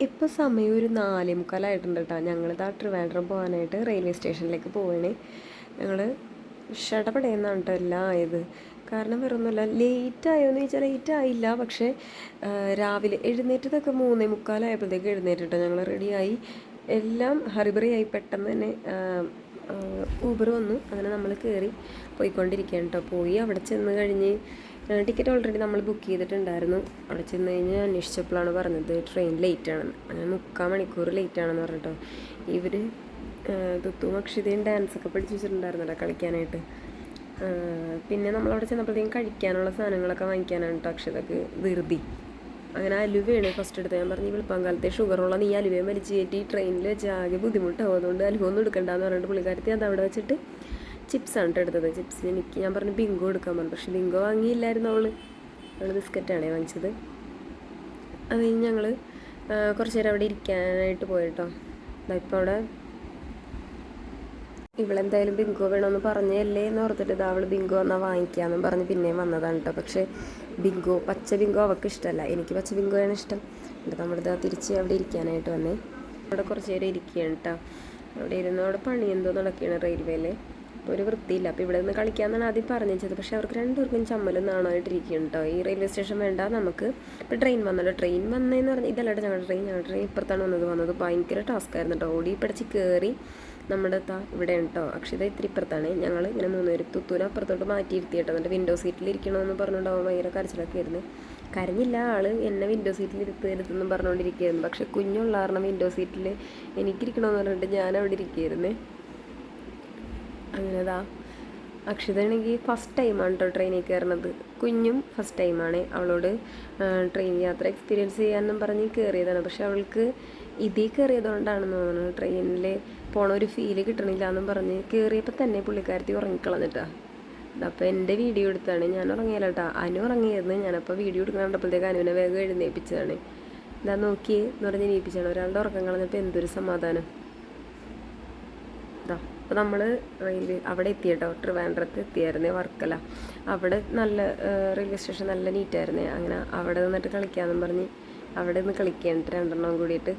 ഇപ്പോൾ സമയം ഒരു 4:45 കേട്ടോ. ഞങ്ങളിതാ ട്രിവാൻഡ്രം പോകാനായിട്ട് റെയിൽവേ സ്റ്റേഷനിലേക്ക് പോവുകയാണ്. ഞങ്ങൾ ഷടപടയെന്നാണ് കേട്ടോ എല്ലാം ആയത്. കാരണം വേറൊന്നുമില്ല, ലേറ്റ് ആയോയെന്ന് ചോദിച്ചാൽ ലേറ്റ് ആയില്ല. പക്ഷേ രാവിലെ എഴുന്നേറ്റതൊക്കെ 3:45 എഴുന്നേറ്റിട്ടോ ഞങ്ങൾ റെഡിയായി. എല്ലാം ഹറിബറിയായി. പെട്ടെന്ന് തന്നെ ഊബർ വന്നു. അങ്ങനെ നമ്മൾ കയറി പോയിക്കൊണ്ടിരിക്കുകയാണ് കേട്ടോ. പോയി അവിടെ ചെന്ന് കഴിഞ്ഞ് ടിക്കറ്റ് ഓൾറെഡി നമ്മൾ ബുക്ക് ചെയ്തിട്ടുണ്ടായിരുന്നു. അവിടെ ചെന്ന് കഴിഞ്ഞ് അന്വേഷിച്ചപ്പോഴാണ് പറഞ്ഞത് ട്രെയിൻ ലേറ്റ് ആണെന്ന്. അങ്ങനെ 3/4 മണിക്കൂർ ലേറ്റ് ആണെന്ന് പറഞ്ഞിട്ടോ. ഇവർ തുത്തും അക്ഷിതയും ഡാൻസൊക്കെ പഠിച്ച് വെച്ചിട്ടുണ്ടായിരുന്നല്ലോ കളിക്കാനായിട്ട്. പിന്നെ നമ്മളവിടെ ചെന്നപ്പോഴത്തേക്കും കഴിക്കാനുള്ള സാധനങ്ങളൊക്കെ വാങ്ങിക്കാനാണ് കേട്ടോ അക്ഷിതക്ക് ധൃതി. അങ്ങനെ അലുവയാണ് ഫസ്റ്റ് എടുത്തത്. ഞാൻ പറഞ്ഞു വെളുപ്പാങ്കാലത്തെ ഷുഗറുള്ള നീ അലുവയും വലിച്ച് കയറ്റി ട്രെയിനിൽ വെച്ച് ആകെ ബുദ്ധിമുട്ടാവും, അതുകൊണ്ട് അലുവ ഒന്നും എടുക്കണ്ടെന്ന് പറഞ്ഞിട്ട് പുള്ളിക്കാരത്തി അത് അവിടെ വെച്ചിട്ട് ചിപ്സാണ് എടുത്തത്. ചിപ്സിന് ഞാൻ പറഞ്ഞു ബിങ്കോ എടുക്കാൻ പറഞ്ഞു. പക്ഷേ ബിങ്കോ വാങ്ങിയില്ലായിരുന്നു അവൾ ബിസ്ക്കറ്റാണേ വാങ്ങിച്ചത്. അത് കഴിഞ്ഞ് ഞങ്ങൾ കുറച്ച് നേരം അവിടെ ഇരിക്കാനായിട്ട് പോയിട്ടോ. ഇപ്പോൾ അവിടെ ഇവളെന്തായാലും ബിങ്കോ വേണമെന്ന് പറഞ്ഞല്ലേ എന്ന് ഓർത്തിട്ട് ഇതാ അവൾ ബിങ്കോ എന്നാൽ വാങ്ങിക്കാമെന്നും പറഞ്ഞ് പിന്നെയും വന്നതാണ് കേട്ടോ. പക്ഷേ പച്ച ബിങ്കോ അവൾക്ക് ഇഷ്ടമല്ല, എനിക്ക് പച്ച ബിങ്കോയാണ് ഇഷ്ടം. എന്നിട്ട് നമ്മളിതാ തിരിച്ച് അവിടെ ഇരിക്കാനായിട്ട് വന്നേ. അവിടെ കുറച്ച് നേരം ഇരിക്കുകയാണ് കേട്ടോ. അവിടെ ഇരുന്ന് അവിടെ പണി എന്തോ നടക്കുകയാണ് റെയിൽവേയിൽ. അപ്പോൾ ഒരു വൃത്തിയില്ല. അപ്പോൾ ഇവിടെ നിന്ന് കളിക്കാമെന്നാണ് ആദ്യം പറഞ്ഞു വെച്ചത്. പക്ഷേ അവർക്ക് രണ്ടുപേർക്കും ചമ്മലും നാണമായിട്ടിരിക്കുകയാണ് കേട്ടോ. ഈ റെയിൽവേ സ്റ്റേഷൻ വേണ്ട, നമുക്ക് ഇപ്പോൾ ട്രെയിൻ വന്നല്ലോ. ട്രെയിൻ വന്നതെന്ന് പറഞ്ഞാൽ ഇതല്ലാട്ട് ഞങ്ങളുടെ ട്രെയിൻ ഇപ്പുറത്താണ് വന്നത്. ഭയങ്കര ടാസ്ക് ആയിരുന്നു കേട്ടോ. ഓടി പിടിച്ച് കയറി നമ്മുടെ ഇവിടെ കേട്ടോ. അക്ഷിത ഇത്തിരി ഇപ്പുറത്താണ്. ഞങ്ങൾ ഇങ്ങനെ 3 പേര് തുത്തൂനെ അപ്പുറത്തോട്ട് മാറ്റിയിരുത്തി കേട്ടോ. എന്നിട്ട് വിൻഡോ സീറ്റിൽ ഇരിക്കണമെന്ന് പറഞ്ഞുകൊണ്ടാവും ഭയങ്കര കരച്ചിലൊക്കെ ആയിരുന്നു. കരഞ്ഞില്ല ആൾ, എന്നെ വിൻഡോ സീറ്റിൽ ഇരുത്തെന്നും പറഞ്ഞുകൊണ്ടിരിക്കുകയായിരുന്നു. പക്ഷേ കുഞ്ഞുള്ള കാരണം വിൻഡോ സീറ്റിൽ എനിക്കിരിക്കണമെന്ന് പറഞ്ഞിട്ട് ഞാൻ അവിടെ ഇരിക്കുകയായിരുന്നേ. അങ്ങനെതാ അക്ഷിതയാണെങ്കിൽ ഫസ്റ്റ് ടൈമാണ് കേട്ടോ ട്രെയിനിൽ കയറുന്നത്. കുഞ്ഞും ഫസ്റ്റ് ടൈമാണ്. അവളോട് ട്രെയിൻ യാത്ര എക്സ്പീരിയൻസ് ചെയ്യാമെന്നും പറഞ്ഞ് കയറിയതാണ്. പക്ഷെ അവൾക്ക് ഇതിൽ കയറിയതുകൊണ്ടാണെന്ന് തോന്നുന്നു ട്രെയിനിൽ പോണ ഒരു ഫീല് കിട്ടണില്ല എന്നും പറഞ്ഞ് കയറിയപ്പോൾ തന്നെ പുള്ളിക്കാരത്തി ഉറങ്ങിക്കളഞ്ഞിട്ടാ. അപ്പോൾ എൻ്റെ വീഡിയോ എടുത്താണ്. ഞാൻ ഉറങ്ങിയല്ല കേട്ടോ, അനു ഉറങ്ങിയായിരുന്നു. ഞാനപ്പോൾ വീഡിയോ എടുക്കാൻ കണ്ടപ്പോഴത്തേക്ക് അനുവിനെ വേഗം എഴുന്നേൽപ്പിച്ചതാണ്. എന്താ നോക്കി എന്ന് പറഞ്ഞ് എണീപ്പിച്ചാണ്. ഒരാളുടെ ഉറക്കം കളഞ്ഞപ്പോൾ എന്തൊരു സമാധാനം. അപ്പോൾ നമ്മൾ അവിടെ എത്തിയിട്ടോ. ട്രിവാൻഡ്രത്ത് എത്തിയായിരുന്നേ, വർക്കല. അവിടെ നല്ല റെയിൽവേ സ്റ്റേഷൻ നല്ല നീറ്റായിരുന്നേ. അങ്ങനെ അവിടെ നിന്നിട്ട് കളിക്കാമെന്നും പറഞ്ഞ് അവിടെ നിന്ന് കളിക്കുകയാണ് രണ്ടെണ്ണം കൂടിയിട്ട്.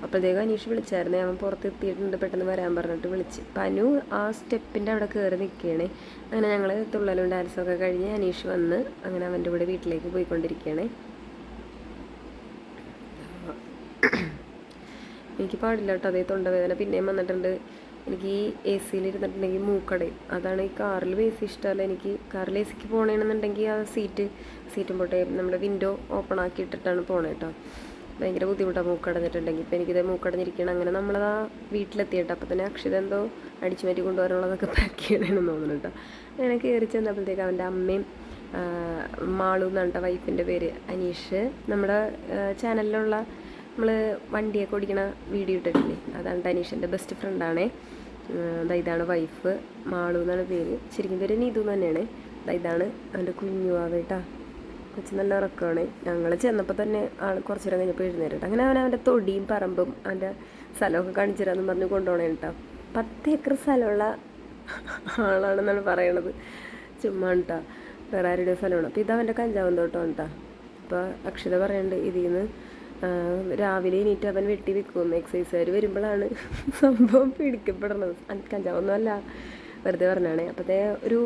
അപ്പോഴത്തേക്കും അനീഷ് വിളിച്ചായിരുന്നേ. അവൻ പുറത്ത് എത്തിയിട്ടുണ്ട്, പെട്ടെന്ന് വരാൻ പറഞ്ഞിട്ട് വിളിച്ച്. അപ്പം അനു ആ സ്റ്റെപ്പിൻ്റെ അവിടെ കയറി നിൽക്കുകയാണ്. അങ്ങനെ ഞങ്ങൾ തുള്ളലും ഡാൻസൊക്കെ കഴിഞ്ഞ് അനീഷ് വന്ന് അങ്ങനെ അവൻ്റെ കൂടെ വീട്ടിലേക്ക് പോയിക്കൊണ്ടിരിക്കുകയാണ്. എനിക്ക് പാടില്ല കേട്ടോ അതേ തൊണ്ടവേദന പിന്നെയും വന്നിട്ടുണ്ട്. എനിക്ക് ഈ എ സിയിൽ ഇരുന്നിട്ടുണ്ടെങ്കിൽ മൂക്കടയും. അതാണ് ഈ കാറിൽ എ സി ഇഷ്ടമല്ല എനിക്ക്. കാറിൽ എ സിക്ക് പോകണമെന്നുണ്ടെങ്കിൽ ആ സീറ്റും പോട്ടെ നമ്മുടെ വിൻഡോ ഓപ്പൺ ആക്കി ഇട്ടിട്ടാണ് പോകണേ കേട്ടോ. ഭയങ്കര ബുദ്ധിമുട്ടാണ് മൂക്കടഞ്ഞിട്ടുണ്ടെങ്കിൽ. ഇപ്പോൾ എനിക്കിത് മൂക്കടഞ്ഞിരിക്കണം. അങ്ങനെ നമ്മളത് ആ വീട്ടിലെത്തിയിട്ടോ. അപ്പോൾ തന്നെ അക്ഷിത എന്തോ അടിച്ചു മാറ്റി കൊണ്ടുവരാനുള്ളതൊക്കെ പാക്ക് ചെയ്യണമെന്ന് തോന്നുന്നു കേട്ടോ. അങ്ങനെ കയറി ചെന്നപ്പോഴത്തേക്ക് അവൻ്റെ അമ്മയും മാളു എന്നാണ് കേട്ടോ വൈഫിൻ്റെ പേര്. അനീഷ് നമ്മുടെ ചാനലിലുള്ള നമ്മൾ വണ്ടിയൊക്കെ ഓടിക്കണ വീഡിയോ ഇട്ടിട്ടില്ലേ, അതാണ് അനീഷിൻ്റെ ബെസ്റ്റ് ഫ്രണ്ടാണേ. ഇതാണ് വൈഫ്, മാളു എന്നാണ് പേര്. ശരിക്കും പേര് നീതു തന്നെയാണ്. ഇതാണ് അവൻ്റെ കുഞ്ഞു ആവേട്ടാ. കൊച്ചു നല്ല ഉറക്കമാണ്. ഞങ്ങൾ ചെന്നപ്പോൾ തന്നെ ആൾ കുറച്ച് നേരം കഴിഞ്ഞപ്പോൾ എഴുന്നേരട്ടെ. അങ്ങനെ അവൻ്റെ തൊടിയും പറമ്പും അവൻ്റെ സ്ഥലമൊക്കെ കാണിച്ചു തരാമെന്ന് പറഞ്ഞ് കൊണ്ടുപോകണേ കേട്ടോ. 10 ഏക്കർ സ്ഥലമുള്ള ആളാണെന്നാണ് പറയണത്. ചുമ്മാ കേട്ടോ, വേറെ ആരുടെ സ്ഥലമാണ്. അപ്പോൾ ഇതവൻ്റെ കഞ്ചാവും തോട്ടമാണ് കേട്ടോ. അപ്പോൾ അക്ഷിത പറയുന്നുണ്ട് ഇതിൽ നിന്ന് രാവിലെ എണീറ്റ് അവൻ വെട്ടി വെക്കുമെന്ന്. എക്സസൈസുകാർ വരുമ്പോഴാണ് സംഭവം പിടിക്കപ്പെടുന്നത്. കഞ്ചാവൊന്നും അല്ല, വെറുതെ പറഞ്ഞാണേ. അപ്പോഴത്തെ ഒരു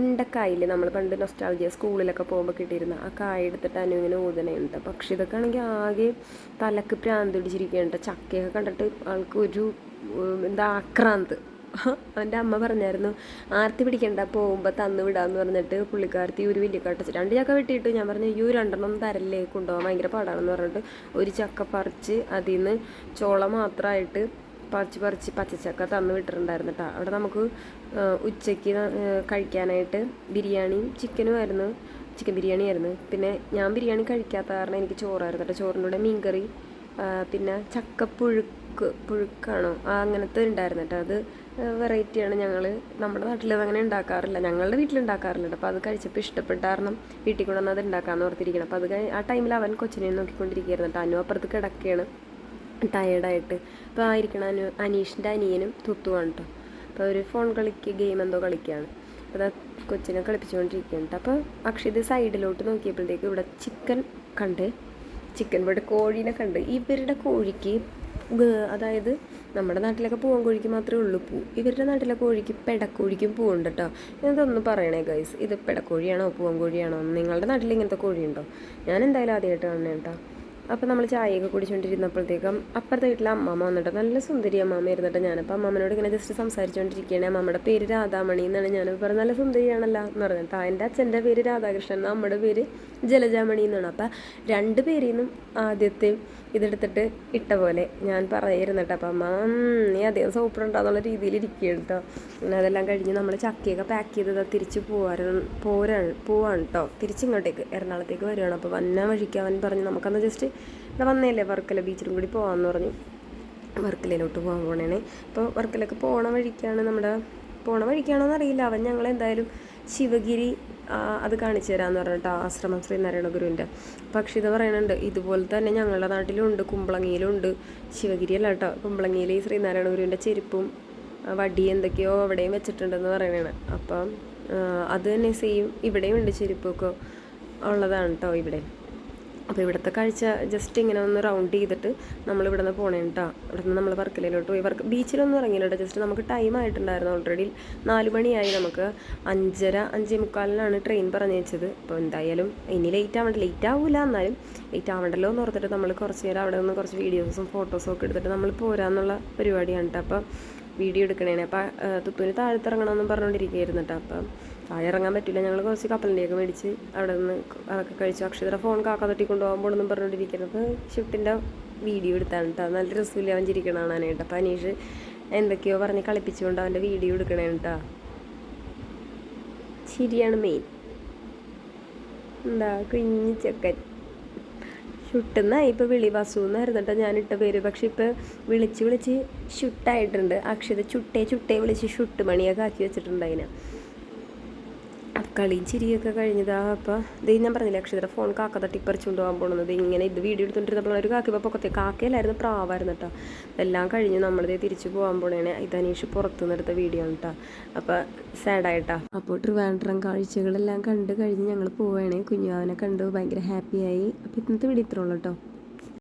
ഉണ്ടക്കായില്ലേ, നമ്മൾ പണ്ട് നൊസ്റ്റാൾജിയ സ്കൂളിലൊക്കെ പോകുമ്പോൾ കിട്ടിയിരുന്ന ആ കായ എടുത്തിട്ട് അനു ഇങ്ങനെ ഊതനയുണ്ട്. പക്ഷെ ഇതൊക്കെ ആണെങ്കിൽ ആകെ തലക്ക് പ്രാന്ത് പിടിച്ചിരിക്കുകയുണ്ട്. ചക്കയൊക്കെ കണ്ടിട്ട് ആൾക്ക് ഒരു ആക്രാന്ത്. അവൻ്റെ അമ്മ പറഞ്ഞായിരുന്നു ആർത്തി പിടിക്കണ്ട, പോകുമ്പോൾ തന്നു വിടാമെന്ന് പറഞ്ഞിട്ട് പുള്ളിക്കാരത്തി ഒരു വലിയ കട്ടച്ച് 2 ചക്ക വെട്ടിയിട്ട് ഞാൻ പറഞ്ഞു 2 തരല്ലേ, കൊണ്ടുപോകാൻ ഭയങ്കര പാടാണെന്ന് പറഞ്ഞിട്ട് ഒരു ചക്ക പറിച്ച് അതിൽ നിന്ന് ചോള മാത്രമായിട്ട് പറിച്ച് പച്ചച്ചക്ക തന്നു വിട്ടിട്ടുണ്ടായിരുന്നു കേട്ടോ. അവിടെ നമുക്ക് ഉച്ചയ്ക്ക് കഴിക്കാനായിട്ട് ബിരിയാണിയും ചിക്കനും ആയിരുന്നു. ചിക്കൻ ബിരിയാണി ആയിരുന്നു. പിന്നെ ഞാൻ ബിരിയാണി കഴിക്കാത്ത കാരണം എനിക്ക് ചോറായിരുന്നു കേട്ടോ. ചോറിൻ്റെ കൂടെ മീൻകറി, പിന്നെ പുഴുക്കാണോ അങ്ങനത്തെ ഉണ്ടായിരുന്നു കേട്ടോ. അത് വെറൈറ്റിയാണ്. നമ്മുടെ നാട്ടിൽ അങ്ങനെ ഉണ്ടാക്കാറില്ല, ഞങ്ങളുടെ വീട്ടിലുണ്ടാക്കാറില്ല. അപ്പോൾ അത് കഴിച്ചപ്പോൾ ഇഷ്ടപ്പെട്ട കാരണം വീട്ടിൽ കൊണ്ടുവന്ന് അത് ഉണ്ടാക്കാമെന്ന് ഓർത്തിരിക്കണം. അപ്പോൾ അത് ആ ടൈമിൽ അവൻ കൊച്ചിനെ നോക്കിക്കൊണ്ടിരിക്കുകയായിരുന്നു കേട്ടോ. അനു അപ്പുറത്ത് കിടക്കുകയാണ് ടയേർഡായിട്ട്. അപ്പോൾ ആയിരിക്കണം അനീഷിൻ്റെ അനിയനും തുത്തുവാണ് കേട്ടോ. അപ്പോൾ ഒരു ഫോൺ ഗെയിം എന്തോ കളിക്കുകയാണ്. അപ്പോൾ അത് കൊച്ചിനെ കളിപ്പിച്ചുകൊണ്ടിരിക്കുകയാണ് കേട്ടോ. അപ്പോൾ അക്ഷിത് സൈഡിലോട്ട് നോക്കിയപ്പോഴത്തേക്ക് ഇവിടെ ചിക്കൻ കണ്ട് ചിക്കൻ ബർഡ് കോഴീനെ കണ്ട്. ഇവരുടെ കോഴിക്ക് അതായത് നമ്മുടെ നാട്ടിലൊക്കെ പൂവൻ കോഴിക്ക് മാത്രമേ ഉള്ളൂ പൂ. ഇവരുടെ നാട്ടിലെ കോഴിക്ക് പെടക്കോഴിക്കും പൂവുണ്ട് കേട്ടോ. ഇതൊന്ന് പറയണേ ഗൈസ്, ഇത് പെടക്കോഴിയാണോ പൂവൻ കോഴിയാണോ? നിങ്ങളുടെ നാട്ടിൽ ഇങ്ങനത്തെ കോഴിയുണ്ടോ? ഞാൻ എന്തായാലും ആദ്യമായിട്ട് കാണണേ കേട്ടോ. അപ്പോൾ നമ്മൾ ചായയൊക്കെ കുടിച്ചുകൊണ്ടിരുന്നപ്പോഴത്തേക്കും അപ്പുറത്തെ വീട്ടിലെ അമ്മാമ്മ വന്നിട്ട്, നല്ല സുന്ദരി അമ്മാമ്മ ഇരുന്നിട്ട്, ഞാനപ്പോൾ അമ്മാമ്മനോട് ഇങ്ങനെ ജസ്റ്റ് സംസാരിച്ചുകൊണ്ടിരിക്കുകയാണ്. അമ്മയുടെ പേര് രാധാമണി എന്നാണ്. ഞാനപ്പോൾ പറഞ്ഞത് നല്ല സുന്ദരിയാണല്ലോ എന്ന് പറഞ്ഞിട്ട്. എൻ്റെ അച്ഛൻ്റെ പേര് രാധാകൃഷ്ണൻ, നമ്മുടെ പേര് ജലജാമണി എന്നാണ്. അപ്പം രണ്ട് പേരിൽ നിന്നും ആദ്യത്തെ ഇതെടുത്തിട്ട് ഇട്ട പോലെ ഞാൻ പറയായിരുന്നിട്ട്. അപ്പം അമ്മ നീ അധികം സൂപ്പറുണ്ടാന്നുള്ള രീതിയിൽ ഇരിക്കുകയാണ് കേട്ടോ. പിന്നെ അതെല്ലാം കഴിഞ്ഞ് നമ്മൾ ചക്കയൊക്കെ പാക്ക് ചെയ്തത് തിരിച്ച് പോവാണ് കേട്ടോ. തിരിച്ചിങ്ങോട്ടേക്ക് എറണാകുളത്തേക്ക് വരുവാണ്. അപ്പോൾ വന്ന വഴിക്ക് അവൻ പറഞ്ഞു നമുക്കന്ന് ജസ്റ്റ് ഇവിടെ വന്നേല്ലേ വർക്കല ബീച്ചിലും കൂടി പോകാമെന്ന് പറഞ്ഞു. വർക്കലയിലോട്ട് പോകാൻ പോണേണേ. അപ്പോൾ വർക്കലൊക്കെ പോണ വഴിക്കാണോ എന്നറിയില്ല. അവൻ ഞങ്ങളെന്തായാലും ശിവഗിരി അത് കാണിച്ചു തരാമെന്ന് പറഞ്ഞിട്ട്, ആശ്രമം ശ്രീനാരായണ ഗുരുവിൻ്റെ. പക്ഷെ ഇത് പറയുന്നുണ്ട് ഇതുപോലെ തന്നെ ഞങ്ങളുടെ നാട്ടിലുണ്ട്, കുമ്പളങ്ങിയിലുണ്ട്. ശിവഗിരി അല്ല കേട്ടോ, കുമ്പളങ്ങിയിൽ ഈ ശ്രീനാരായണ ഗുരുവിൻ്റെ ചെരുപ്പും വടി എന്തൊക്കെയോ അവിടെയും വെച്ചിട്ടുണ്ടെന്ന് പറയണതാണ്. അപ്പം അത് തന്നെ സെയിം ഇവിടെയും ഉണ്ട്, ചെരുപ്പൊക്കെ ഉള്ളതാണ് കേട്ടോ ഇവിടെ. അപ്പോൾ ഇവിടുത്തെ കാഴ്ച ജസ്റ്റ് ഇങ്ങനെ ഒന്ന് റൗണ്ട് ചെയ്തിട്ട് നമ്മളിവിടെ നിന്ന് പോണേ കേട്ടോ. ഇവിടെ നിന്ന് നമ്മൾ വർക്കലയിലോട്ട് പോയി. ബീച്ചിലൊന്നും ഇറങ്ങിയില്ല കേട്ടോ. ജസ്റ്റ് നമുക്ക് ടൈം ആയിട്ടുണ്ടായിരുന്നു, ഓൾറെഡി 4 മണിയായി. നമുക്ക് 5:45 ട്രെയിൻ പറഞ്ഞു വെച്ചത്. അപ്പോൾ എന്തായാലും ഇനി ലേറ്റ് ആവില്ല, എന്നാലും ലേറ്റ് ആവണ്ടല്ലോ എന്ന് ഓർത്തിട്ട് നമ്മൾ കുറച്ച് നേരം അവിടെ നിന്ന് കുറച്ച് വീഡിയോസും ഫോട്ടോസും ഒക്കെ എടുത്തിട്ട് നമ്മൾ പോരാന്നുള്ള പരിപാടിയാണ് കേട്ടോ. അപ്പോൾ വീഡിയോ എടുക്കണേനെ. അപ്പോൾ തുത്തൂന് താഴത്തിറങ്ങണമെന്നും പറഞ്ഞുകൊണ്ടിരിക്കുകയായിരുന്നു കേട്ടോ. അപ്പം താഴെ ഇറങ്ങാൻ പറ്റില്ല. ഞങ്ങൾ കുറച്ച് കപ്പലിൻ്റെയൊക്കെ മേടിച്ച് അവിടെ നിന്ന് അതൊക്കെ കഴിച്ചു. അക്ഷര ഫോൺ കാക്ക തട്ടി കൊണ്ടുപോകാൻ പറഞ്ഞുകൊണ്ടിരിക്കുന്നത്. അപ്പോൾ ഷിഫ്റ്റിൻ്റെ വീഡിയോ എടുത്താണ് കേട്ടോ. നല്ല രസമില്ല അവൻ ചിരിക്കണം കാണാനായിട്ട്. അപ്പോൾ അനീഷ് എന്തൊക്കെയോ പറഞ്ഞ് കളിപ്പിച്ചുകൊണ്ട് അവൻ്റെ വീഡിയോ എടുക്കണേ കേട്ടോ. ചിരിയാണ് മെയിൻ. എന്താ കുഞ്ഞു ചെക്കൻ ഷുട്ടെന്നായി. ഇപ്പോൾ വസു എന്നായിരുന്നു കേട്ടോ ഞാനിട്ട പേര്. പക്ഷെ ഇപ്പോൾ വിളിച്ച് ഷുട്ടായിട്ടുണ്ട്. അക്ഷര ചുട്ടേ വിളിച്ച് ഷുട്ട് മണിയൊക്കെ ആക്കി വെച്ചിട്ടുണ്ട് അതിനെ. കളിയും ചിരിയൊക്കെ കഴിഞ്ഞതാ. അപ്പോൾ ഇത് ഞാൻ പറഞ്ഞില്ല, അക്ഷര ഫോൺ കാക്ക തട്ടി പറിച്ചുകൊണ്ട് പോകാൻ പോകുന്നത്. ഇങ്ങനെ ഇത് വീഡിയോ എടുത്തുകൊണ്ടിരുന്നപ്പോൾ ഒരു കാക്ക ഇപ്പോൾ പൊക്കത്തെ കാക്കയിലായിരുന്നു, പ്രാവായിരുന്നു കേട്ടോ. ഇതെല്ലാം കഴിഞ്ഞ് നമ്മളിത് തിരിച്ചു പോകാൻ പോണേനെ. ഇത് അനീഷ് പുറത്തുനിന്ന് എടുത്ത വീഡിയോ ആണ് കേട്ടോ. അപ്പോൾ സാഡായിട്ടാ. അപ്പോൾ ട്രിവാൻഡ്രം കാഴ്ചകളെല്ലാം കണ്ട് കഴിഞ്ഞ് ഞങ്ങൾ പോവുകയാണെങ്കിൽ കുഞ്ഞാവിനെ കണ്ടു ഭയങ്കര ഹാപ്പിയായി. അപ്പോൾ ഇന്നത്തെ വീഡിയോ ഇത്രയുള്ളൂ കേട്ടോ.